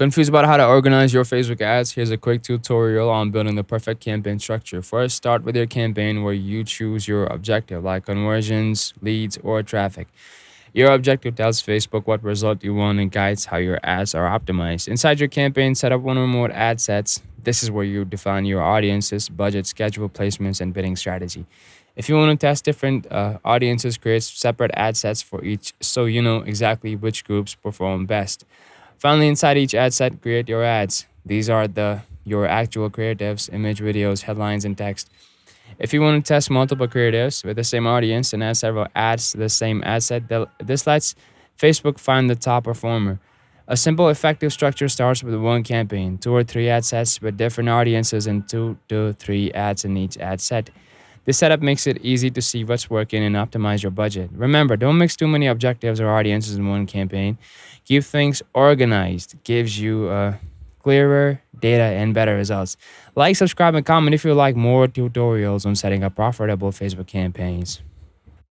Confused about how to organize your Facebook ads? Here's a quick tutorial on building the perfect campaign structure. First, start with your campaign where you choose your objective, like conversions, leads, or traffic. Your objective tells Facebook what result you want and guides how your ads are optimized. Inside your campaign, set up one or more ad sets. This is where you define your audiences, budget, schedule placements, and bidding strategy. If you want to test different audiences, create separate ad sets for each so you know exactly which groups perform best. Finally, inside each ad set, create your ads. These are your actual creatives, image, videos, headlines, and text. If you want to test multiple creatives with the same audience and add several ads to the same ad set, this lets Facebook find the top performer. A simple, effective structure starts with one campaign, two or three ad sets with different audiences, and two to three ads in each ad set. This setup makes it easy to see what's working and optimize your budget. Remember, don't mix too many objectives or audiences in one campaign. Keep things organized, gives you clearer data and better results. Like, subscribe, and comment if you like more tutorials on setting up profitable Facebook campaigns.